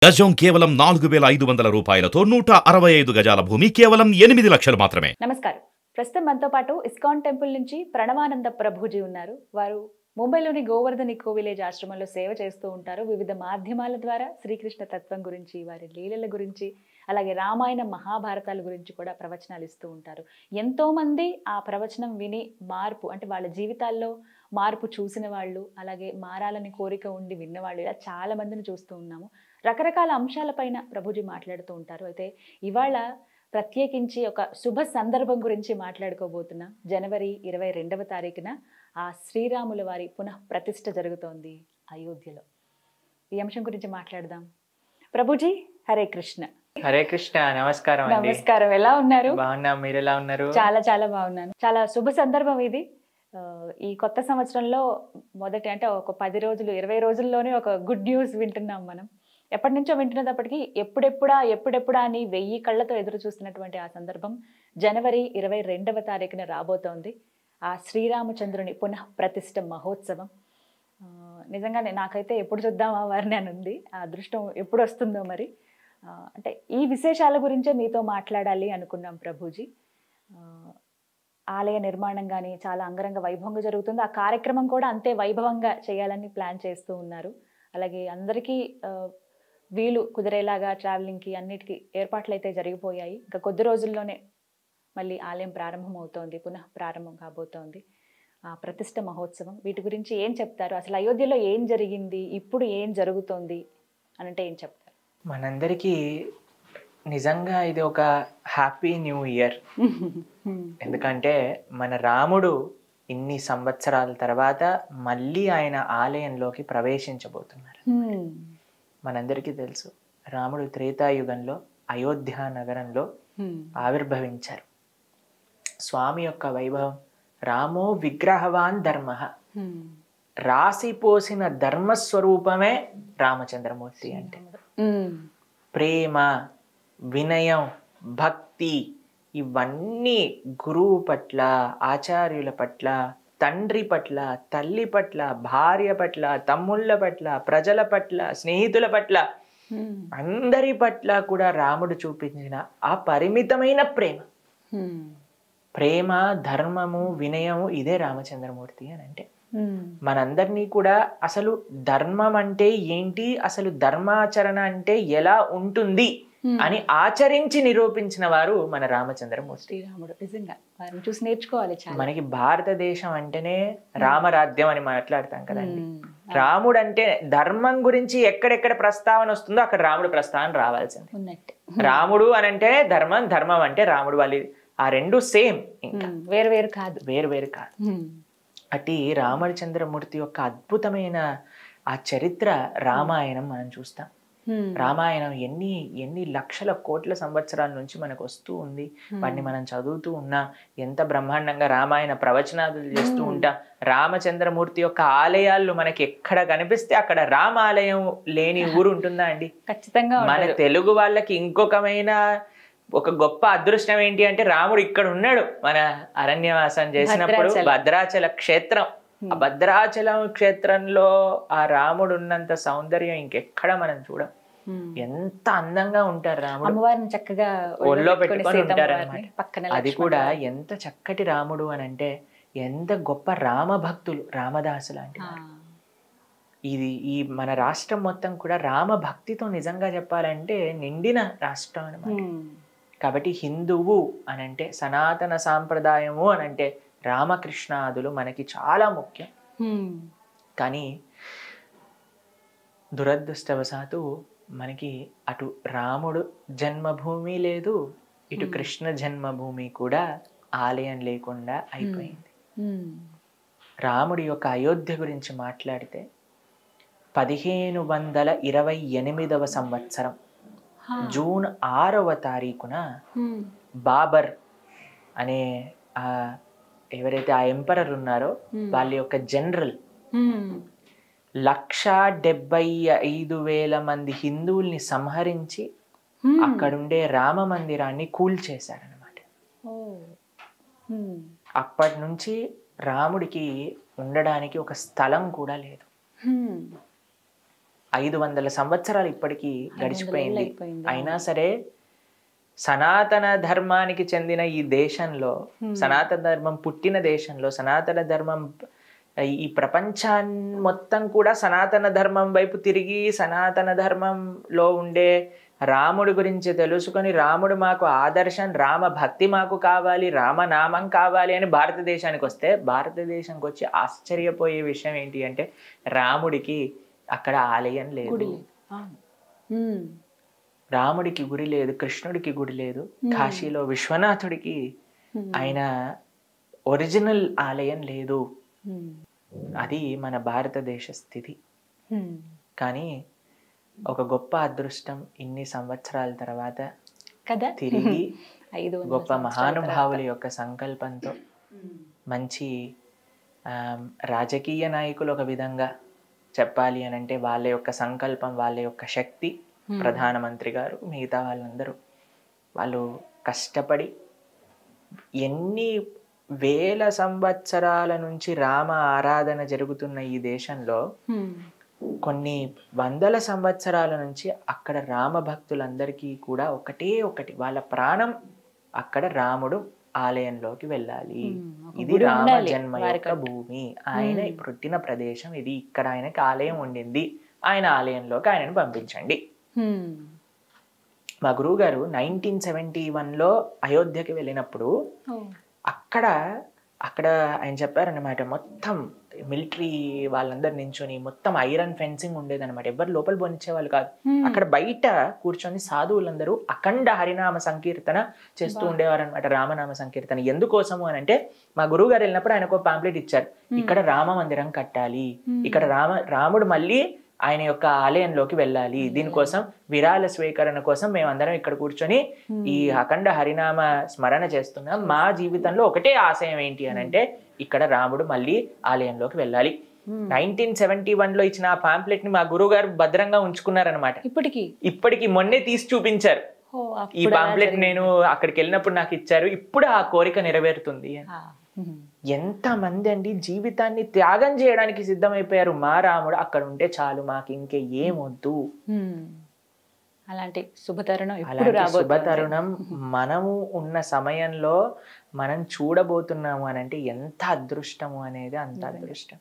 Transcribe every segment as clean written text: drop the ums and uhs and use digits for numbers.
గజం కేవలం 4,500 రూపాయలతో 165 గజాల భూమి కేవలం 8 లక్షలు మాత్రమే. నమస్కారం. ప్రస్తుతం మనతో పాటు ఇస్కాన్ టెంపుల్ నుంచి ప్రణవానంద ప్రభుజీ ఉన్నారు. వారు ముంబైలోని గోవర్ధన్ ఇకో విలేజ్ ఆశ్రమంలో సేవ చేస్తూ ఉంటారు. వివిధ మాధ్యమాల ద్వారా శ్రీకృష్ణ తత్వం గురించి, వారి లీలల గురించి, అలాగే రామాయణ మహాభారతాల గురించి కూడా ప్రవచనాలు ఇస్తూ ఉంటారు. ఎంతోమంది ఆ ప్రవచనం విని మార్పు, అంటే వాళ్ళ జీవితాల్లో మార్పు చూసిన వాళ్ళు, అలాగే మారాలని కోరిక ఉండి విన్నవాళ్ళు, ఇలా చాలా మందిని చూస్తూ ఉన్నాము. రకరకాల అంశాలపైన ప్రభుజీ మాట్లాడుతూ ఉంటారు. అయితే ఇవాళ ప్రత్యేకించి ఒక శుభ సందర్భం గురించి మాట్లాడుకోబోతున్నాం. జనవరి 22వ తారీఖున ఆ శ్రీరాముల వారి పునః ప్రతిష్ఠ జరుగుతోంది అయోధ్యలో. ఈ అంశం గురించి మాట్లాడదాం. ప్రభుజీ, హరే కృష్ణ. హరే కృష్ణ. నమస్కారం. నమస్కారం. ఎలా ఉన్నారు? బాగున్నా, మీరు ఎలా ఉన్నారు? చాలా చాలా బాగున్నాను. చాలా శుభ సందర్భం ఇది. ఈ కొత్త సంవత్సరంలో మొదటి, అంటే ఒక 10 రోజులు 20 రోజుల్లోనే ఒక గుడ్ న్యూస్ వింటున్నాం మనం. ఎప్పటి నుంచో వింటున్నప్పటికీ ఎప్పుడెప్పుడా అని 1000 కళ్ళతో ఎదురు చూస్తున్నటువంటి ఆ సందర్భం జనవరి 22వ తారీఖున రాబోతోంది. ఆ శ్రీరామచంద్రుని పునః ప్రతిష్ఠ మహోత్సవం. నిజంగానే నాకైతే ఎప్పుడు చూద్దామా వారిని అని ఉంది. ఆ అదృష్టం ఎప్పుడు వస్తుందో మరి. అంటే ఈ విశేషాల గురించే మీతో మాట్లాడాలి అనుకున్నాం ప్రభుజీ. ఆలయ నిర్మాణం కానీ చాలా అంగరంగ వైభవంగా జరుగుతుంది. ఆ కార్యక్రమం కూడా అంతే వైభవంగా చేయాలని ప్లాన్ చేస్తూ ఉన్నారు. అలాగే అందరికీ వీలు కుదిరేలాగా ట్రావెలింగ్కి అన్నిటికీ ఏర్పాట్లు అయితే జరిగిపోయాయి. ఇంకా కొద్ది రోజుల్లోనే మళ్ళీ ఆలయం ప్రారంభం అవుతోంది, పునః ప్రారంభం కాబోతోంది ఆ ప్రతిష్ఠ మహోత్సవం. వీటి గురించి ఏం చెప్తారు? అసలు అయోధ్యలో ఏం జరిగింది, ఇప్పుడు ఏం జరుగుతోంది అని అంటే ఏం చెప్తారు? మనందరికీ నిజంగా ఇది ఒక హ్యాపీ న్యూ ఇయర్. ఎందుకంటే మన రాముడు ఇన్ని సంవత్సరాల తర్వాత మళ్ళీ ఆయన ఆలయంలోకి ప్రవేశించబోతున్నారు. మనందరికీ తెలుసు, రాముడు త్రేతాయుగంలో అయోధ్య నగరంలో ఆవిర్భవించారు. స్వామి యొక్క వైభవం, రామో విగ్రహవాన్ ధర్మ, రాసిపోసిన ధర్మస్వరూపమే రామచంద్రమూర్తి. అంటే ప్రేమ, వినయం, భక్తి ఇవన్నీ గురువు పట్ల, ఆచార్యుల పట్ల, తండ్రి పట్ల, తల్లి పట్ల, భార్య పట్ల, తమ్ముళ్ళ పట్ల, ప్రజల పట్ల, స్నేహితుల పట్ల, అందరి పట్ల కూడా రాముడు చూపించిన ఆ పరిమితమైన ప్రేమ, ధర్మము, వినయము, ఇదే రామచంద్రమూర్తి అని అంటే. మనందరినీ కూడా అసలు ధర్మం అంటే ఏంటి, అసలు ధర్మాచరణ అంటే ఎలా ఉంటుంది అని ఆచరించి నిరూపించిన వారు మన రామచంద్రమూర్తి. శ్రీరాముడు నిజంగా వారిని చూసి నేర్చుకోవాలి. మనకి భారతదేశం అంటేనే రామరాజ్యం అని మాట్లాడతాం కదండి. రాముడు అంటే ధర్మం గురించి ఎక్కడెక్కడ ప్రస్తావన వస్తుందో అక్కడ రాముడు ప్రస్తావన రావాల్సింది. రాముడు అని అంటే ధర్మం, ధర్మం అంటే రాముడు. వాళ్ళు ఆ రెండు సేమ్, ఇంకా వేరు కాదు. అటు రామచంద్రమూర్తి యొక్క అద్భుతమైన ఆ చరిత్ర రామాయణం మనం చూస్తాం. రామాయణం ఎన్ని లక్షల కోట్ల సంవత్సరాల నుంచి మనకు వస్తూ ఉంది. వాటిని మనం చదువుతూ ఉన్నా, ఎంత బ్రహ్మాండంగా రామాయణ ప్రవచనాలు చేస్తూ ఉంటాం. రామచంద్రమూర్తి యొక్క ఆలయాలు మనకి ఎక్కడ కనిపిస్తే అక్కడ రామాలయం లేని ఊరు ఉంటుందా అండి? ఖచ్చితంగా. మన తెలుగు వాళ్ళకి ఇంకొకమైన ఒక గొప్ప అదృష్టం ఏంటి అంటే, రాముడు ఇక్కడ ఉన్నాడు. మన అరణ్యవాసం చేసినప్పుడు భద్రాచల క్షేత్రం, ఆ భద్రాచలం క్షేత్రంలో ఆ రాముడు ఉన్నంత సౌందర్యం ఇంకెక్కడ మనం చూడం. ఎంత అందంగా ఉంటారు రాముడు, అమ్మవారిని చక్కగా ఒళ్ళో పెట్టుకొని ఉంటారు అన్నమాట. అది కూడా ఎంత చక్కటి రాముడు అని అంటే, ఎంత గొప్ప రామ భక్తులు, రామదాసు లాంటి. ఈ మన రాష్ట్రం మొత్తం కూడా రామ భక్తితో నిజంగా చెప్పాలంటే నిండిన రాష్ట్రం అన్నమాట. కాబట్టి హిందువు అనంటే, సనాతన సాంప్రదాయము అనంటే రామకృష్ణాదులు మనకి చాలా ముఖ్యం. కానీ దురదృష్టవశాత్తు మనకి అటు రాముడు జన్మభూమి లేదు, ఇటు కృష్ణ జన్మభూమి కూడా ఆలయం లేకుండా అయిపోయింది. రాముడి యొక్క అయోధ్య గురించి మాట్లాడితే 1528వ సంవత్సరం జూన్ 6వ తారీఖున బాబర్ అనే ఎవరైతే ఆ ఎంపరర్ ఉన్నారో వాళ్ళ యొక్క జనరల్ 1,75,000 మంది హిందువుల్ని సంహరించి అక్కడుండే రామ మందిరాన్ని కూల్చేశారనమాట. అప్పటి నుంచి రాముడికి ఉండడానికి ఒక స్థలం కూడా లేదు. 500 సంవత్సరాలు ఇప్పటికీ గడిచిపోయింది. అయినా సరే సనాతన ధర్మానికి చెందిన ఈ దేశంలో, సనాతన ధర్మం పుట్టిన దేశంలో, సనాతన ధర్మం ఈ ప్రపంచాన్ని మొత్తం కూడా సనాతన ధర్మం వైపు తిరిగి సనాతన ధర్మంలో ఉండే రాముడి గురించి తెలుసుకొని, రాముడు మాకు ఆదర్శం, రామ భక్తి మాకు కావాలి, రామనామం కావాలి అని భారతదేశానికి వస్తే, భారతదేశానికి వచ్చి ఆశ్చర్యపోయే విషయం ఏంటి అంటే రాముడికి అక్కడ ఆలయం లేదు, రాముడికి గుడి లేదు, కృష్ణుడికి గుడి లేదు. కాశీలో విశ్వనాథుడికి ఆయన ఒరిజినల్ ఆలయం లేదు. అది మన భారతదేశ స్థితి. కానీ ఒక గొప్ప అదృష్టం, ఇన్ని సంవత్సరాల తర్వాత కదా తిరిగి గొప్ప మహానుభావుల యొక్క సంకల్పంతో, మంచి రాజకీయ నాయకులు ఒక విధంగా చెప్పాలి అని అంటే వాళ్ళ యొక్క సంకల్పం, వాళ్ళ యొక్క శక్తి, ప్రధానమంత్రి గారు, మిగతా వాళ్ళందరూ వాళ్ళు కష్టపడి ఎన్ని వేల సంవత్సరాల నుంచి రామ ఆరాధన జరుగుతున్న ఈ దేశంలో కొన్ని వందల సంవత్సరాల నుంచి అక్కడ రామ భక్తులందరికీ కూడా ఒకటే ఒకటి, వాళ్ళ ప్రాణం అక్కడ రాముడు ఆలయంలోకి వెళ్ళాలి. ఇది రామ జన్మ యొక్క భూమి, ఆయన పుట్టిన ప్రదేశం ఇది, ఇక్కడ ఆయనకి ఆలయం ఉండింది, ఆయన ఆలయంలోకి ఆయనను పంపించండి. మా గురువు గారు 1971లో అయోధ్యకి వెళ్ళినప్పుడు అక్కడ ఆయన చెప్పారనమాట, మొత్తం మిలిటరీ వాళ్ళందరు నించొని మొత్తం ఐరన్ ఫెన్సింగ్ ఉండేదన్నమాట, ఎవరు లోపల పోనిచ్చేవాళ్ళు కాదు. అక్కడ బయట కూర్చొని సాధువులందరూ అఖండ హరినామ సంకీర్తన చేస్తూ ఉండేవారు అనమాట, రామనామ సంకీర్తన. ఎందుకోసము అని అంటే మా గురువు గారు వెళ్ళినప్పుడు ఆయనకు పాంప్లెట్ ఇచ్చారు, ఇక్కడ రామ మందిరం కట్టాలి, ఇక్కడ రాముడు మళ్ళీ ఆయన యొక్క ఆలయంలోకి వెళ్ళాలి, దీనికోసం విరాళ స్వీకరణ కోసం మేమందరం ఇక్కడ కూర్చొని ఈ అఖండ హరినామ స్మరణ చేస్తున్నాం. మా జీవితంలో ఒకటే ఆశయం ఏంటి అని అంటే ఇక్కడ రాముడు మళ్ళీ ఆలయంలోకి వెళ్ళాలి. 1971లో ఇచ్చిన ఆ పాంప్లెట్ ని మా గురువు గారు భద్రంగా ఉంచుకున్నారనమాట. ఇప్పటికి మొన్నే తీసి చూపించారు. ఈ పాంప్లెట్ నేను అక్కడికి వెళ్ళినప్పుడు నాకు ఇచ్చారు, ఇప్పుడు ఆ కోరిక నెరవేరుతుంది. ఎంత మంది అండి జీవితాన్ని త్యాగం చేయడానికి సిద్ధమైపోయారు. మా రాముడు అక్కడ ఉంటే చాలు, మాకు ఇంకే ఏమొద్దు. అలాంటి శుభతరుణం మనము ఉన్న సమయంలో మనం చూడబోతున్నాము అని అంటే ఎంత అదృష్టము అనేది అంత అదృష్టం.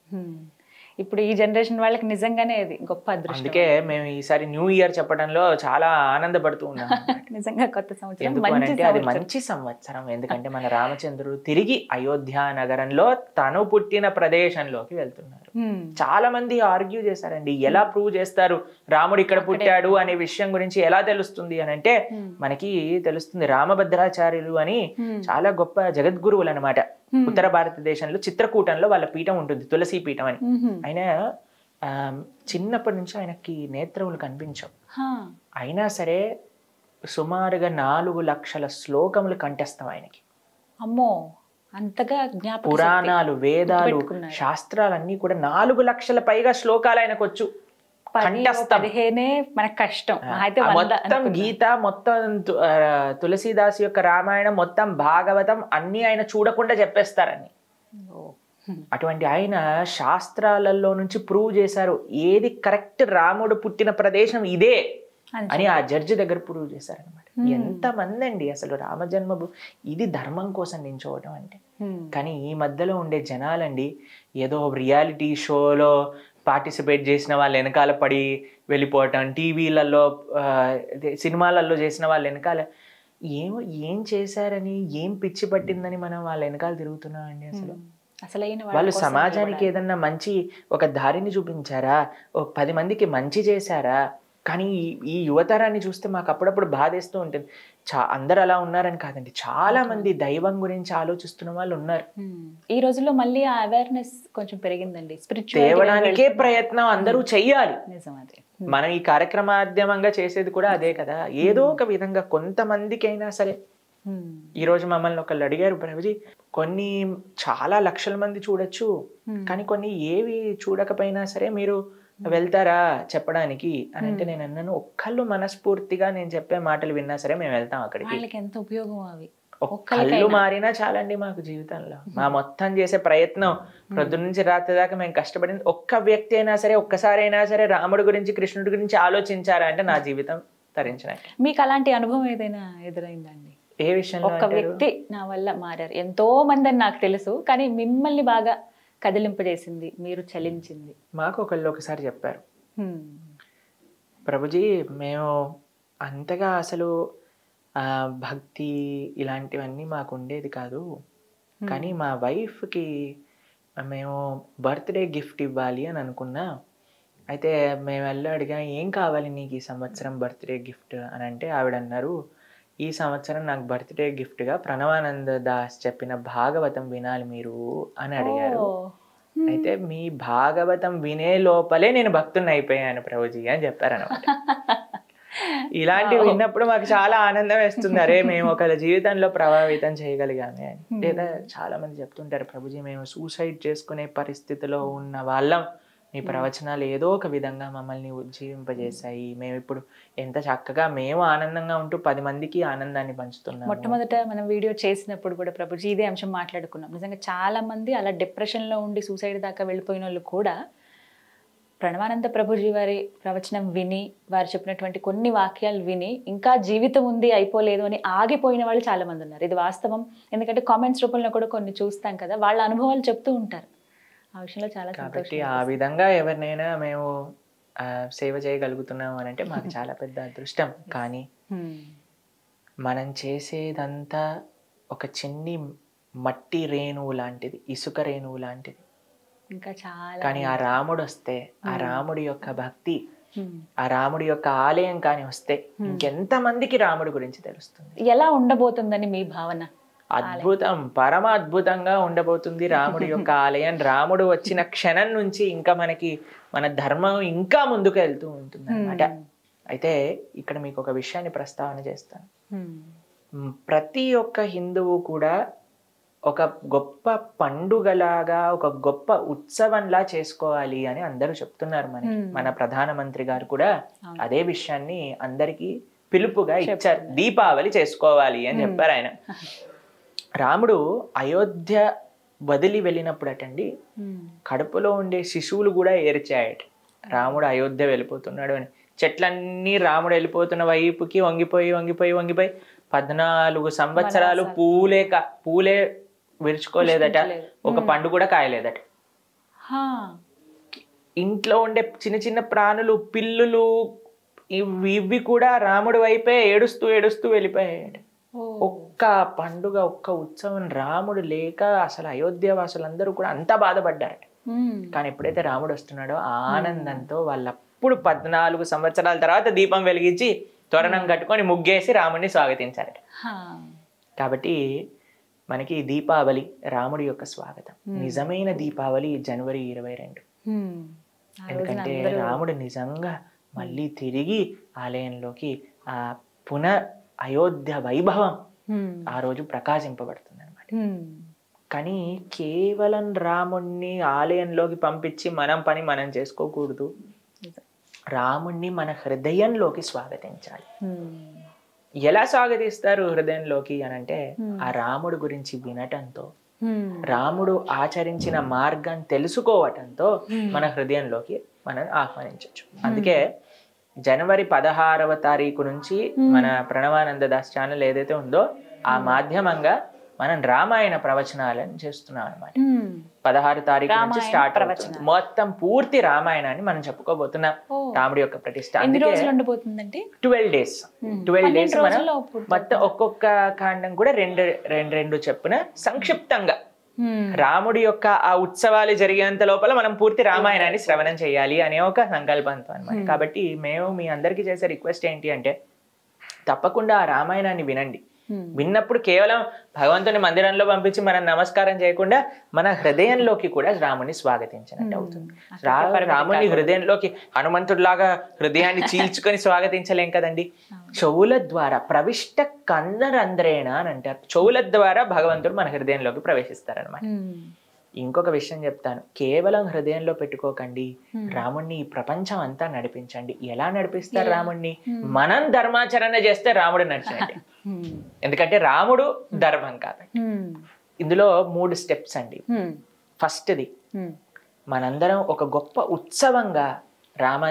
ఇప్పుడు ఈ జనరేషన్ వాళ్ళకి నిజంగానే అది గొప్ప అదృష్టం. అందుకే మేము ఈసారి న్యూ ఇయర్ చెప్పడంలో చాలా ఆనందపడుతూ ఉన్నాం. నిజంగా కొత్త సంవత్సరం, ఎందుకంటే అది మంచి సంవత్సరం. ఎందుకంటే మన రామచంద్రుడు తిరిగి అయోధ్య నగరంలో తను పుట్టిన ప్రదేశంలోకి వెళ్తున్నారు. చాలా మంది ఆర్గ్యూ చేశారండి, ఎలా ప్రూవ్ చేస్తారు రాముడు ఇక్కడ పుట్టాడు అనే విషయం గురించి ఎలా తెలుస్తుంది అని అంటే మనకి తెలుస్తుంది. రామభద్రాచార్యులు అని చాలా గొప్ప జగద్గురువులు అనమాట. ఉత్తర భారతదేశంలో చిత్రకూటంలో వాళ్ళ పీఠం ఉంటుంది, తులసి పీఠం అని. ఆయన చిన్నప్పటి నుంచి ఆయనకి నేత్రములు కనిపించవు, అయినా సరే సుమారుగా 4 లక్షల శ్లోకములు కంఠస్థం ఆయనకి. అమ్మో, అంతగా జ్ఞాపకం. పురాణాలు, వేదాలు, శాస్త్రాలన్నీ కూడా 4 లక్షల పైగా శ్లోకాలు ఆయనకు వచ్చు. మొత్తం గీత, మొత్తం తులసీదాస్ యొక్క రామాయణం, మొత్తం భాగవతం అన్ని ఆయన చూడకుండా చెప్పేస్తారని. అటువంటి ఆయన శాస్త్రాలలో నుంచి ప్రూవ్ చేశారు ఏది కరెక్ట్, రాముడు పుట్టిన ప్రదేశం ఇదే అని ఆ జడ్జి దగ్గర ప్రూవ్ చేశారనమాట. ఎంత మంది అండి అసలు రామ జన్మభూమి, ఇది ధర్మం కోసం నించోవడం అంటే. కానీ ఈ మధ్యలో ఉండే జనాలండి ఏదో రియాలిటీ షోలో పార్టిసిపేట్ చేసిన వాళ్ళు వెనకాల పడి వెళ్ళిపోవటం, టీవీలలో సినిమాలలో చేసిన వాళ్ళ వెనకాల ఏం చేశారని, ఏం పిచ్చి పట్టిందని మనం వాళ్ళ వెనకాల తిరుగుతున్నాం అండి. వాళ్ళు సమాజానికి ఏదన్నా మంచి ఒక దారిని చూపించారా, 10 మందికి మంచి చేశారా? కానీ ఈ యువతరాన్ని చూస్తే మాకు అప్పుడప్పుడు బాధేస్తూ ఉంటుంది. అందరు అలా ఉన్నారని కాదండి, చాలా మంది దైవం గురించి ఆలోచిస్తున్న వాళ్ళు ఉన్నారు. ఈ రోజుల్లో మళ్ళీ ఆ అవేర్నెస్ కొంచెం పెరిగిందండి. తేవడానికే ప్రయత్నం అందరూ చెయ్యాలి. మనం ఈ కార్యక్రమాధ్యమంగా చేసేది కూడా అదే కదా. ఏదో ఒక విధంగా కొంతమందికైనా సరే. ఈ రోజు మమ్మల్ని ఒకళ్ళు అడిగారు, ప్రభుజీ కొన్ని చాలా లక్షల మంది చూడొచ్చు, కానీ కొన్ని ఏవి చూడకపోయినా సరే మీరు వెళ్తారా చెప్పడానికి అని అంటే నేను అన్నాను, ఒక్కళ్ళు మనస్ఫూర్తిగా నేను చెప్పే మాటలు విన్నా సరే మేము వెళ్తాం అక్కడికి. ఎంత ఉపయోగం అవి. కళ్ళు మారినా చాలండి మాకు జీవితంలో. మా మొత్తం చేసే ప్రయత్నం పొద్దున్న నుంచి రాత్రి దాకా మేము కష్టపడింది, ఒక్క వ్యక్తి అయినా సరే ఒక్కసారి అయినా సరే రాముడి గురించి కృష్ణుడి గురించి ఆలోచించారా అంటే నా జీవితం తరించినట్టు. మీకు అలాంటి అనుభవం ఏదైనా ఎదురైందండి? ఏ విషయంలో? ఒక్క వ్యక్తి నా వల్ల మారారు, ఎంతో మంది అని నాకు తెలుసు, కానీ మిమ్మల్ని బాగా కదిలింపజేసింది, మీరు చలించింది. మాకు ఒకసారి చెప్పారు, ప్రభుజీ మేము అంతగా అసలు భక్తి ఇలాంటివన్నీ మాకు ఉండేది కాదు, కానీ మా వైఫ్కి మేము బర్త్డే గిఫ్ట్ ఇవ్వాలి అని అనుకున్నా. అయితే మేము వెళ్ళి అడిగా, ఏం కావాలి నీకు ఈ సంవత్సరం బర్త్డే గిఫ్ట్ అని అంటే ఆవిడ అన్నారు, ఈ సంవత్సరం నాకు బర్త్డే గిఫ్ట్గా ప్రణవానంద దాస్ చెప్పిన భాగవతం వినాలి మీరు అని అడిగారు. అయితే మీ భాగవతం వినే లోపలే నేను భక్తుని అయిపోయాను ప్రభుజీ అని చెప్పారు అన్నమాట. ఇలాంటివి విన్నప్పుడు మాకు చాలా ఆనందం వేస్తుంది, అరే మేము ఒకళ్ళ జీవితంలో ప్రభావితం చేయగలిగామే అని. లేదా చాలా మంది చెప్తుంటారు, ప్రభుజీ మేము సూసైడ్ చేసుకునే పరిస్థితిలో ఉన్న వాళ్ళం, మీ ప్రవచనాలు ఏదో ఒక విధంగా మమ్మల్ని ఉజ్జీవింపజేశాయి, మేము ఇప్పుడు ఎంత చక్కగా మేము ఆనందంగా ఉంటూ 10 మందికి ఆనందాన్ని పంచుతున్నాం. మొట్టమొదట మనం వీడియో చేసినప్పుడు కూడా ప్రభుజీ ఇదే అంశం మాట్లాడుకున్నాం. నిజంగా చాలా మంది అలా డిప్రెషన్లో ఉండి సూసైడ్ దాకా వెళ్ళిపోయిన వాళ్ళు కూడా ప్రణవానంద ప్రభుజీ వారి ప్రవచనం విని, వారు చెప్పినటువంటి కొన్ని వాక్యాలు విని ఇంకా జీవితం ఉంది అయిపోలేదు అని ఆగిపోయిన వాళ్ళు చాలా మంది ఉన్నారు. ఇది వాస్తవం, ఎందుకంటే కామెంట్స్ రూపంలో కూడా కొన్ని చూస్తాం కదా, వాళ్ళ అనుభవాలు చెప్తూ ఉంటారు. ఆ విషయంలో చాలా కాబట్టి ఆ విధంగా ఎవరినైనా మేము సేవ చేయగలుగుతున్నాం అని అంటే మాకు చాలా పెద్ద అదృష్టం. కానీ మనం చేసేదంతా ఒక చిన్ని మట్టి రేణువు లాంటిది, ఇసుక రేణువు లాంటిది. ఇంకా చాలా కానీ ఆ రాముడు వస్తే, ఆ రాముడి యొక్క భక్తి, ఆ రాముడి యొక్క ఆలయం కానీ వస్తే ఇంకెంత మందికి రాముడి గురించి తెలుస్తుంది. ఎలా ఉండబోతుందని మీ భావన? అద్భుతం, పరమ అద్భుతంగా ఉండబోతుంది రాముడి యొక్క ఆలయం. రాముడు వచ్చిన క్షణం నుంచి ఇంకా మనకి మన ధర్మం ఇంకా ముందుకు వెళ్తూ ఉంటుంది అన్నమాట. అయితే ఇక్కడ మీకు ఒక విషయాన్ని ప్రస్తావన చేస్తాను. ప్రతి ఒక్క హిందువు కూడా ఒక గొప్ప పండుగలాగా, ఒక గొప్ప ఉత్సవంలా చేసుకోవాలి అని అందరూ చెప్తున్నారు. మన ప్రధానమంత్రి గారు కూడా అదే విషయాన్ని అందరికీ పిలుపుగా ఇచ్చారు, దీపావళి చేసుకోవాలి అని చెప్పారు ఆయన. రాముడు అయోధ్య వదిలి వెళ్ళినప్పుడు అటండి, కడుపులో ఉండే శిశువులు కూడా ఏడ్చాయట, రాముడు అయోధ్య వెళ్ళిపోతున్నాడు అని. చెట్లన్నీ రాముడు వెళ్ళిపోతున్న వైపుకి వంగిపోయి వంగిపోయి వంగిపోయి 14 సంవత్సరాలు పూలే విరుచుకోలేదట, ఒక పండు కూడా కాయలేదట. ఇంట్లో ఉండే చిన్న చిన్న ప్రాణులు, పిల్లులు, ఇవి కూడా రాముడి వైపే ఏడుస్తూ ఏడుస్తూ వెళ్ళిపోయాడు. ఒక్క పండుగ, ఒక్క ఉత్సవం రాముడు లేక అసలు అయోధ్య వాసులందరూ కూడా అంతా బాధపడ్డారట. కానీ ఎప్పుడైతే రాముడు వస్తున్నాడో ఆనందంతో వాళ్ళప్పుడు 14 సంవత్సరాల తర్వాత దీపం వెలిగించి తోరణం కట్టుకొని ముగ్గేసి రాముడిని స్వాగతించారట. కాబట్టి మనకి దీపావళి రాముడి యొక్క స్వాగతం. నిజమైన దీపావళి జనవరి 22. ఎందుకంటే రాముడు నిజంగా మళ్ళీ తిరిగి ఆలయంలోకి ఆ అయోధ్య వైభవం ఆ రోజు ప్రకాశింపబడుతుంది అనమాట. కానీ కేవలం రాముణ్ణి ఆలయంలోకి పంపించి మనం పని మనం చేసుకోకూడదు, రాముణ్ణి మన హృదయంలోకి స్వాగతించాలి. ఎలా స్వాగతిస్తారు హృదయంలోకి అని అంటే, ఆ రాముడు గురించి వినటంతో, రాముడు ఆచరించిన మార్గం తెలుసుకోవటంతో మన హృదయంలోకి మనం ఆహ్వానించవచ్చు. అందుకే జనవరి 16వ తారీఖు నుంచి మన ప్రణవానంద దాస్ ఛానల్ ఏదైతే ఉందో ఆ మాధ్యమంగా మనం రామాయణ ప్రవచనాలను చేస్తున్నాం అనమాట. 16 తారీఖు నుంచి స్టార్ట్ అవుతుంది. మొత్తం పూర్తి రామాయణాన్ని మనం చెప్పుకోబోతున్నాం. రాముడి యొక్క ప్రతిష్ట 12 డేస్. 12 డేస్ మనం మొత్తం ఒక్కొక్క కాండం కూడా రెండు చెప్పున సంక్షిప్తంగా రాముడి యొక్క ఆ ఉత్సవాలు జరిగేంత లోపల మనం పూర్తి రామాయణాన్ని శ్రవణం చేయాలి అనే ఒక సంకల్పంతో అనమాట. కాబట్టి మేము మీ అందరికీ చేసే రిక్వెస్ట్ ఏంటి అంటే, తప్పకుండా ఆ రామాయణాన్ని వినండి. విన్నప్పుడు కేవలం భగవంతుని మందిరంలో పంపించి మనం నమస్కారం చేయకుండా మన హృదయంలోకి కూడా రాముని స్వాగతించినట్టు అవుతుంది. రాముని హృదయంలోకి హనుమంతుడిలాగా హృదయాన్ని చీల్చుకొని స్వాగతించలేం కదండి. చెవుల ద్వారా ప్రవిష్ట కందరంధ్రేణ అని అంటారు. చెవుల ద్వారా భగవంతుడు మన హృదయంలోకి ప్రవేశిస్తారనమాట. ఇంకొక విషయం చెప్తాను, కేవలం హృదయంలో పెట్టుకోకండి, రాముణ్ణి ఈ ప్రపంచం అంతా నడిపించండి. ఎలా నడిపిస్తారు రాముణ్ణి? మనం ధర్మాచరణ చేస్తే రాముడు నడిచినట్టే. ఎందుకంటే రాముడు ధర్మం కాబట్టి. ఇందులో 3 స్టెప్స్ అండి. ఫస్ట్ది, మనందరం ఒక గొప్ప ఉత్సవంగా రామ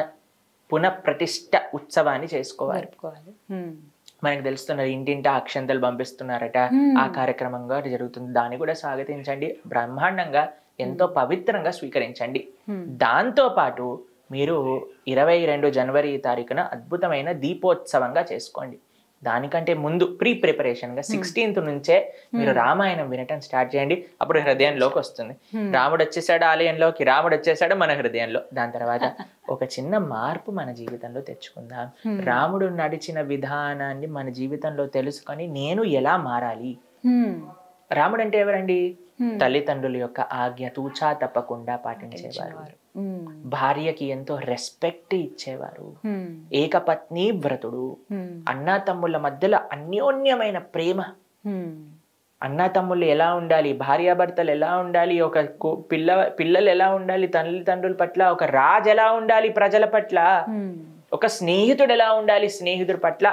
పునఃప్రతిష్ఠ ఉత్సవాన్ని చేసుకోవాలి. మనకు తెలుస్తున్నది, ఇంటింటా అక్షంతలు పంపిస్తున్నారట, ఆ కార్యక్రమంగా జరుగుతుంది. దాన్ని కూడా స్వాగతించండి, బ్రహ్మాండంగా ఎంతో పవిత్రంగా స్వీకరించండి. దాంతో పాటు మీరు 22 జనవరి తారీఖున అద్భుతమైన దీపోత్సవంగా చేసుకోండి. దానికంటే ముందు ప్రిపరేషన్గా 16th నుంచే మీరు రామాయణం వినటం స్టార్ట్ చేయండి. అప్పుడు హృదయంలోకి వస్తుంది. రాముడు వచ్చేసాడు ఆలయంలోకి, రాముడు వచ్చేసాడు మన హృదయంలో. దాని తర్వాత ఒక చిన్న మార్పు మన జీవితంలో తెచ్చుకుందాం. రాముడు నడిచిన విధానాన్ని మన జీవితంలో తెలుసుకొని నేను ఎలా మారాలి. రాముడు అంటే ఎవరండి? తల్లిదండ్రుల యొక్క ఆజ్ఞ తూచా తప్పకుండా పాటించేవారు, భార్యకి ఎంతో రెస్పెక్ట్ ఇచ్చేవారు, ఏకపత్ని వ్రతుడు, అన్నా తమ్ముళ్ళ మధ్యలో అన్యోన్యమైన ప్రేమ. అన్నా తమ్ముళ్ళు ఎలా ఉండాలి, భార్యాభర్తలు ఎలా ఉండాలి, ఒక పిల్లలు ఎలా ఉండాలి తల్లిదండ్రుల పట్ల, ఒక రాజు ఎలా ఉండాలి ప్రజల పట్ల, ఒక స్నేహితుడు ఎలా ఉండాలి స్నేహితుడి పట్ల.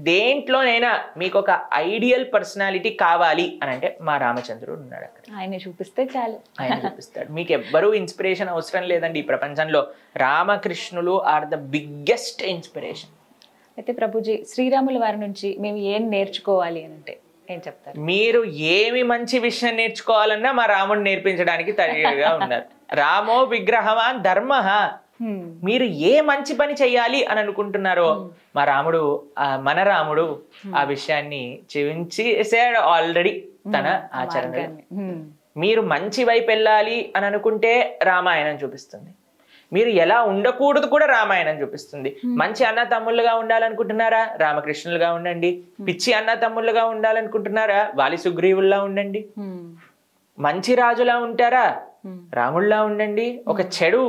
దేంట్లోనైనా మీకు ఒక ఐడియల్ పర్సనాలిటీ కావాలి అని అంటే మా రామచంద్రుడు ఉన్నాడు అక్కడ. ఆయన చూపిస్తే చాలు, ఆయన చూపిస్తాడు. మీకు ఎవ్వరూ ఇన్స్పిరేషన్ అవసరం లేదండి ఈ ప్రపంచంలో. రామకృష్ణులు ఆర్ ద బిగ్గెస్ట్ ఇన్స్పిరేషన్. అయితే ప్రభుజీ, శ్రీరాముల వారి నుంచి మేము ఏం నేర్చుకోవాలి అని అంటే ఏం చెప్తారు? మీరు ఏమి మంచి విషయం నేర్చుకోవాలన్నా మా రాముడు నేర్పించడానికి తయారుగా ఉన్నారు. రామో విగ్రహవాన్ ధర్మ. మీరు ఏ మంచి పని చెయ్యాలి అని అనుకుంటున్నారో మన రాముడు ఆ విషయాన్ని చూపించేసాడు ఆల్రెడీ తన ఆచరణ. మీరు మంచి వైపు వెళ్ళాలి అని అనుకుంటే రామాయణం చూపిస్తుంది. మీరు ఎలా ఉండకూడదు కూడా రామాయణం చూపిస్తుంది. మంచి అన్న తమ్ముళ్ళుగా ఉండాలనుకుంటున్నారా? రామకృష్ణులుగా ఉండండి. పిచ్చి అన్న తమ్ముళ్ళుగా ఉండాలనుకుంటున్నారా? వాలి సుగ్రీవుల్లా ఉండండి. మంచి రాజులా ఉంటారా? రాముళ్ళలా ఉండండి. ఒక చెడు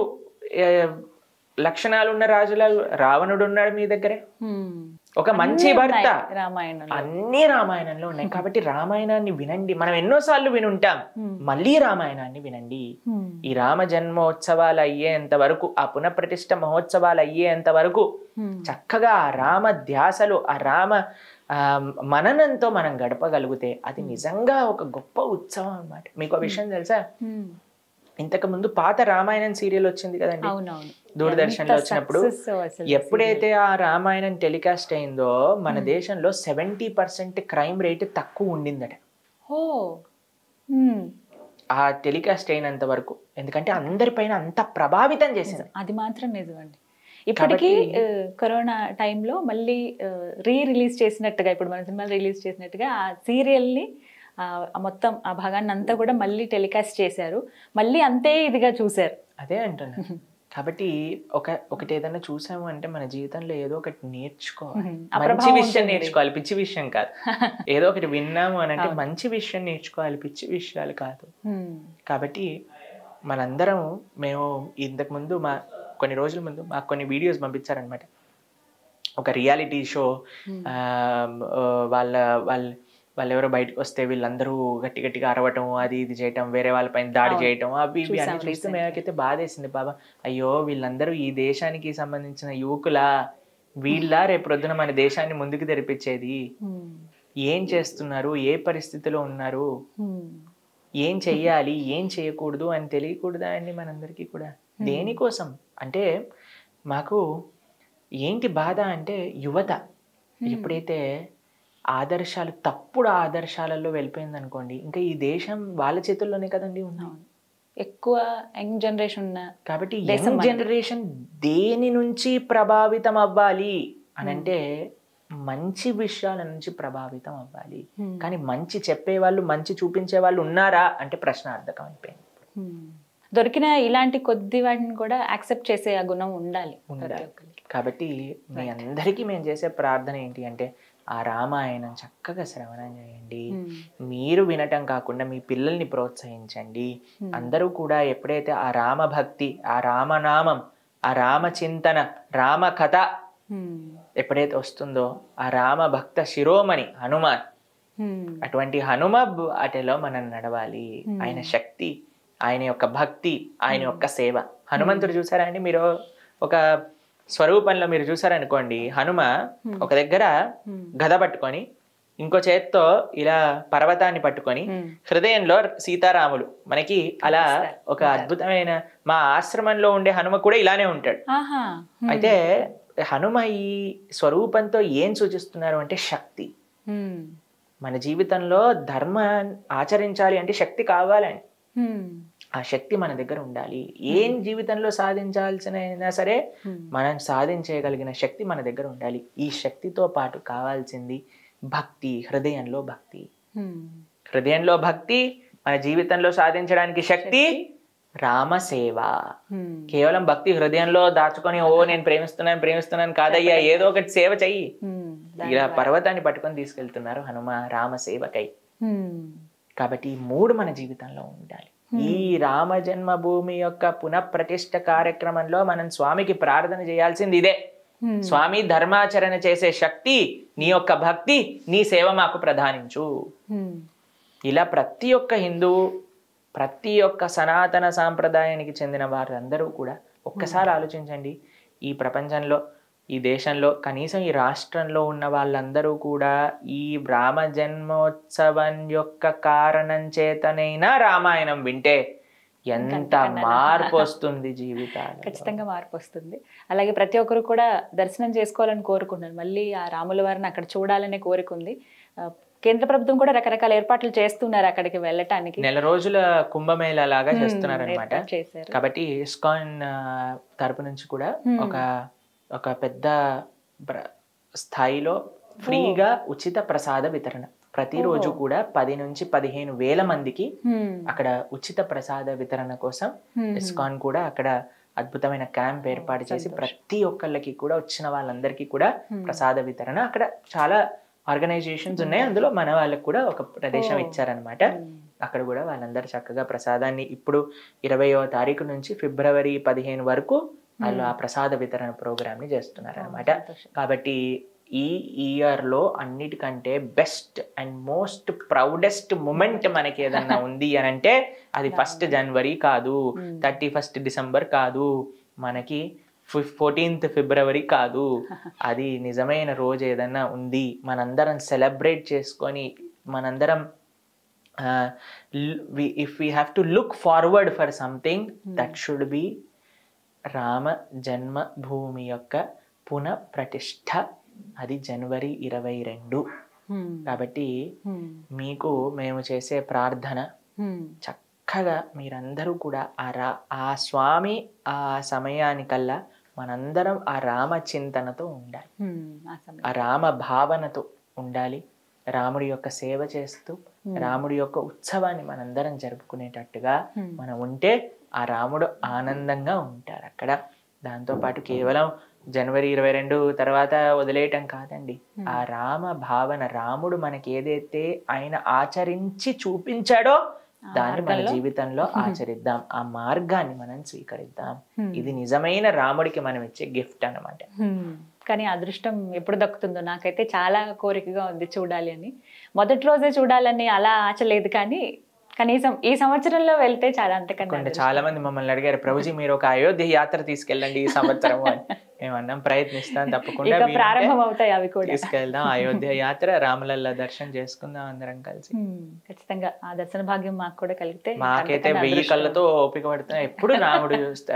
లక్షణాలు ఉన్న రాజులా రావణుడు ఉన్నాడు మీ దగ్గరే. ఒక మంచి భర్త, అన్ని రామాయణంలో ఉన్నాయి. కాబట్టి రామాయణాన్ని వినండి. మనం ఎన్నోసార్లు వినుంటాం, మళ్ళీ రామాయణాన్ని వినండి. ఈ రామ జన్మోత్సవాలు అయ్యేంత వరకు, ఆ పునఃప్రతిష్ఠ మహోత్సవాలు అయ్యేంత వరకు చక్కగా ఆ రామ ధ్యాసలు, ఆ రామ మననంతో మనం గడపగలిగితే అది నిజంగా ఒక గొప్ప ఉత్సవం అన్నమాట. మీకు ఆ విషయం తెలుసా? ఇంతకు ముందు పాత రామాయణం సీరియల్ వచ్చింది కదండి దూరదర్శన్ లో వచ్చినప్పుడు, ఎప్పుడైతే ఆ రామాయణం టెలికాస్ట్ అయిందో మన దేశంలో 70% క్రైమ్ రేట్ తక్కువ ఉండిందట ఆ టెలికాస్ట్ అయినంత వరకు. ఎందుకంటే అందరిపైన అంత ప్రభావితం చేసింది. అది మాత్రం నిజమండి. ఇప్పటికీ కరోనా టైంలో మళ్ళీ రిలీజ్ చేసినట్టుగా, ఇప్పుడు మన సినిమాలు రిలీజ్ చేసినట్టుగా ఆ సీరియల్ని మొత్తం ఆ భాగాన్ని అంతా కూడా మళ్ళీ టెలికాస్ట్ చేశారు. మళ్ళీ అంతే ఇదిగా చూశారు. అదే అంటున్నా. కాబట్టి ఒకటి ఏదైనా చూసాము అంటే మన జీవితంలో ఏదో ఒకటి నేర్చుకోవాలి. మంచి విషయం నేర్చుకోవాలి, పిచ్చి విషయం కాదు. ఏదో ఒకటి విన్నాము అని అంటే మంచి విషయం నేర్చుకోవాలి, పిచ్చి విషయాలు కాదు. కాబట్టి మనందరం, మేము ఇంతకు ముందు కొన్ని రోజుల ముందు మాకు కొన్ని వీడియోస్ పంపించారనమాట. ఒక రియాలిటీ షో, వాళ్ళు ఎవరో బయటకు వస్తే వీళ్ళందరూ గట్టి గట్టిగా అరవటం, అది ఇది చేయటం, వేరే వాళ్ళపైన దాడి చేయటం, అవి ఇవి అన్ని చూస్తే మేమైతే బాధేసింది. బాబా, అయ్యో వీళ్ళందరూ ఈ దేశానికి సంబంధించిన యువకులా, వీళ్ళ రేపొద్దున మన దేశాన్ని ముందుకు తెరిపించేది. ఏం చేస్తున్నారు, ఏ పరిస్థితిలో ఉన్నారు, ఏం చెయ్యాలి, ఏం చేయకూడదు అని తెలియకూడదా అండి మనందరికీ కూడా? దేనికోసం అంటే మాకు ఏంటి బాధ అంటే, యువత ఎప్పుడైతే ఆదర్శాలు, తప్పుడు ఆదర్శాలలో వెళ్ళిపోయింది అనుకోండి, ఇంకా ఈ దేశం వాళ్ళ చేతుల్లోనే కదండి ఉంది. ఎక్కువ యంగ్ జనరేషన్ ఉన్న కాబట్టి యంగ్ జనరేషన్ దేని నుంచి ప్రభావితం అవ్వాలి అని అంటే మంచి విషయాల నుంచి ప్రభావితం అవ్వాలి. కానీ మంచి చెప్పేవాళ్ళు, మంచి చూపించే వాళ్ళు ఉన్నారా అంటే ప్రశ్నార్థకం అయిపోయింది. దొరికిన ఇలాంటి కొద్ది వాటిని కూడా యాక్సెప్ట్ చేసే ఆ గుణం ఉండాలి. కాబట్టి మీ అందరికీ మేము చేసే ప్రార్థన ఏంటి అంటే, ఆ రామాయణం చక్కగా శ్రవణం చేయండి. మీరు వినటం కాకుండా మీ పిల్లల్ని ప్రోత్సహించండి. అందరూ కూడా ఎప్పుడైతే ఆ రామభక్తి, ఆ రామనామం, ఆ రామచింతన, రామకథ ఎప్పుడైతే వస్తుందో, ఆ రామ భక్త శిరోమణి హనుమాన్, అటువంటి హనుమ అటలో మనం నడవాలి. ఆయన శక్తి, ఆయన యొక్క భక్తి, ఆయన యొక్క సేవ. హనుమంతుడు చూసారా అండి మీరు? ఒక స్వరూపంలో మీరు చూసారనుకోండి, హనుమ ఒక దగ్గర గద పట్టుకొని ఇంకో చేత్తో ఇలా పర్వతాన్ని పట్టుకొని హృదయంలో సీతారాములు మనకి అలా ఒక అద్భుతమైన మా ఆశ్రమంలో ఉండే హనుమ కూడా ఇలానే ఉంటాడు. అయితే హనుమ ఈ స్వరూపంతో ఏం సూచిస్తున్నారు అంటే శక్తి. మన జీవితంలో ధర్మం ఆచరించాలి అంటే శక్తి కావాలని, ఆ శక్తి మన దగ్గర ఉండాలి. ఏం జీవితంలో సాధించాల్సిన సరే మనం సాధించగలిగిన శక్తి మన దగ్గర ఉండాలి. ఈ శక్తితో పాటు కావాల్సింది భక్తి, హృదయంలో భక్తి. హృదయంలో భక్తి, మన జీవితంలో సాధించడానికి శక్తి, రామసేవ. కేవలం భక్తి హృదయంలో దాచుకొని ఓ నేను ప్రేమిస్తున్నాను కాదయ్యా, ఏదో ఒకటి సేవ చెయ్యి. ఇలా పర్వతాన్ని పట్టుకొని తీసుకెళ్తున్నారు హనుమ రామసేవకై. కాబట్టి ఈ 3 మన జీవితంలో ఉండాలి. ఈ రామ జన్మభూమి యొక్క పునఃప్రతిష్ఠ కార్యక్రమంలో మనం స్వామికి ప్రార్థన చేయాల్సింది ఇదే. స్వామి, ధర్మాచరణ చేసే శక్తి, నీ యొక్క భక్తి, నీ సేవ మాకు ప్రధానించు. ఇలా ప్రతి ఒక్క హిందువు, ప్రతి ఒక్క సనాతన సాంప్రదాయానికి చెందిన వారందరూ కూడా ఒక్కసారి ఆలోచించండి. ఈ ప్రపంచంలో, ఈ దేశంలో, కనీసం ఈ రాష్ట్రంలో ఉన్న వాళ్ళందరూ కూడా ఈ రామ జన్మోత్సవం యొక్క కారణం చేతనైనా రామాయణం వింటే ఎంత మార్పు వస్తుంది జీవితాలు. ఖచ్చితంగా మార్పు వస్తుంది. అలాగే ప్రతి ఒక్కరు కూడా దర్శనం చేసుకోవాలని కోరుకుంటున్నారు. మళ్ళీ ఆ రాముల వారిని అక్కడ చూడాలనే కోరిక ఉంది. కేంద్ర ప్రభుత్వం కూడా రకరకాల ఏర్పాట్లు చేస్తున్నారు అక్కడికి వెళ్ళటానికి. నెల రోజుల కుంభమేళా లాగా చేస్తున్నారు అనమాట. కాబట్టి ఇస్కాన్ తరపు నుంచి కూడా ఒక పెద్ద స్థాయిలో ఫ్రీగా ఉచిత ప్రసాద వితరణ ప్రతిరోజు కూడా 10 నుంచి 15 వేల మందికి అక్కడ ఉచిత ప్రసాద వితరణ కోసం ఇస్కాన్ కూడా అక్కడ అద్భుతమైన క్యాంప్ ఏర్పాటు చేసి ప్రతి ఒక్కళ్ళకి కూడా వచ్చిన వాళ్ళందరికీ కూడా ప్రసాద వితరణ, అక్కడ చాలా ఆర్గనైజేషన్స్ ఉన్నాయి, అందులో మన వాళ్ళకి కూడా ఒక ప్రదేశం ఇచ్చారనమాట. అక్కడ కూడా వాళ్ళందరూ చక్కగా ప్రసాదాన్ని ఇప్పుడు 20వ తారీఖు నుంచి ఫిబ్రవరి 15 వరకు వాళ్ళు ఆ ప్రసాద వితరణ ప్రోగ్రామ్ ని చేస్తున్నారు అనమాట. కాబట్టి ఈ ఇయర్ లో అన్నిటికంటే best and most proudest moment మనకి ఏదన్నా ఉంది అని అంటే అది 1 జనవరి కాదు, 31 డిసెంబర్ కాదు, మనకి 14th ఫిబ్రవరి కాదు. అది నిజమైన రోజు ఏదన్నా ఉంది, మనందరం సెలబ్రేట్ చేసుకొని మనందరం if we have to look forward for something that should be Rama Janmabhoomi యొక్క పునఃప్రతిష్ఠ. అది జనవరి 22. కాబట్టి మీకు మేము చేసే ప్రార్థన చక్కగా మీరందరూ కూడా ఆ స్వామి ఆ సమయానికల్లా మనందరం ఆ రామ చింతనతో ఉండాలి, ఆ రామ భావనతో ఉండాలి. రాముడి యొక్క సేవ చేస్తూ రాముడి యొక్క ఉత్సవాన్ని మనందరం జరుపుకునేటట్టుగా మనం ఉంటే ఆ రాముడు ఆనందంగా ఉంటారు అక్కడ. దాంతోపాటు కేవలం జనవరి 22 తర్వాత వదిలేయటం కాదండి, ఆ రామ భావన, రాముడు మనకి ఏదైతే ఆయన ఆచరించి చూపించాడో దాన్ని మన జీవితంలో ఆచరిద్దాం, ఆ మార్గాన్ని మనం స్వీకరిద్దాం. ఇది నిజమైన రాముడికి మనం ఇచ్చే గిఫ్ట్ అన్నమాట. కానీ అదృష్టం ఎప్పుడు దక్కుతుందో నాకైతే చాలా కోరికగా ఉంది చూడాలి అని. మొదటి రోజే చూడాలని అలా ఆశ లేదు, కానీ కనీసం ఈ సంవత్సరంలో వెళ్తే చాలా. అంతకన్నా చాలా మంది మమ్మల్ని అడిగారు, ప్రభుజీ మీరు ఒక అయోధ్య యాత్ర తీసుకెళ్ళండి ఈ సంవత్సరం అని. మేము అన్నాం ప్రయత్నిస్తాం, తప్పకుండా ప్రారంభం అవుతాయి అవి కూడా. తీసుకెళ్దాం అయోధ్య యాత్ర, రామలల్ల దర్శనం చేసుకుందాం అందరం కలిసి. ఖచ్చితంగా ఆ దర్శన భాగ్యం మాకు కూడా కలిగితే. మాకైతే 1000 కళ్ళతో ఓపిక పడుతున్నా, ఎప్పుడు రాముడు చూస్తా,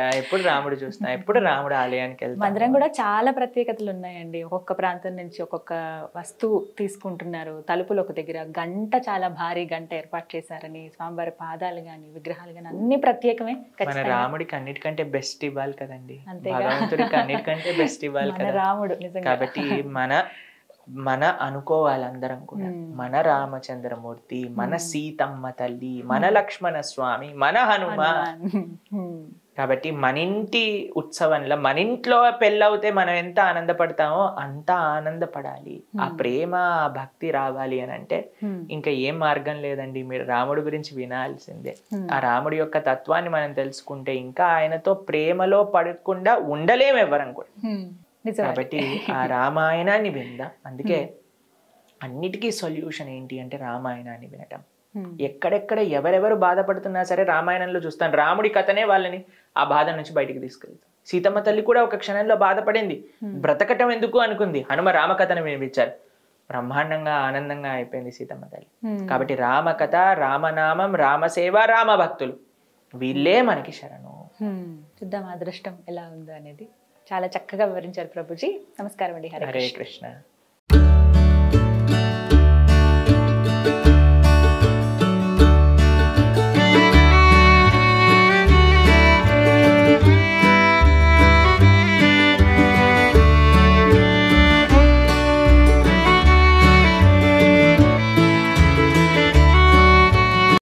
ఎప్పుడు రాముడు ఆలయానికి వెళ్తాం. మందిరం కూడా చాలా ప్రత్యేకతలు ఉన్నాయండి. ఒక్కొక్క ప్రాంతం నుంచి ఒక్కొక్క వస్తువు తీసుకుంటున్నారు. తలుపులు ఒక దగ్గర గంట, చాలా భారీ గంట ఏర్పాటు చేశారని, స్వామివారి పాదాలు గాని విగ్రహాలు గాని అన్ని ప్రత్యేకమే. మన రాముడికి అన్నిటికంటే బెస్ట్ ఇవ్వాలి కదండి, భగవంతుడికి అన్నిటికంటే బెస్ట్ ఇవ్వాలి కదా రాముడు. కాబట్టి మన అనుకోవాలి అందరం కూడా, మన రామచంద్రమూర్తి, మన సీతమ్మ తల్లి, మన లక్ష్మణ స్వామి, మన హనుమాన్. కాబట్టి మన ఇంటి ఉత్సవంలో, మన ఇంట్లో పెళ్ళవుతే మనం ఎంత ఆనందపడతామో అంత ఆనందపడాలి. ఆ ప్రేమ, ఆ భక్తి రావాలి అని అంటే ఇంకా ఏం మార్గం లేదండి, మీరు రాముడి గురించి వినాల్సిందే. ఆ రాముడి యొక్క తత్వాన్ని మనం తెలుసుకుంటే ఇంకా ఆయనతో ప్రేమలో పడకుండా ఉండలేము ఎవరం కూడా. కాబట్టి ఆ రామాయణాన్ని విందాం. అందుకే అన్నిటికీ సొల్యూషన్ ఏంటి అంటే రామాయణాన్ని వినటం. ఎక్కడెక్కడ ఎవరెవరు బాధపడుతున్నా సరే రామాయణంలో చూస్తాను, రాముడి కథనే వాళ్ళని ఆ బాధ నుంచి బయటికి తీసుకెళ్తాం. సీతమ్మ తల్లి కూడా ఒక క్షణంలో బాధపడింది, బ్రతకటం ఎందుకు అనుకుంది, హనుమ రామకథను వినిపించారు. బ్రహ్మాండంగా ఆనందంగా అయిపోయింది సీతమ్మ తల్లి. కాబట్టి రామకథ, రామనామం, రామసేవ, రామభక్తులు వీళ్ళే మనకి శరణు. చూద్దాం అదృష్టం ఎలా ఉందో అనేది. చాలా చక్కగా వివరించారు ప్రభుజీ. నమస్కారం అండి. హరే కృష్ణ.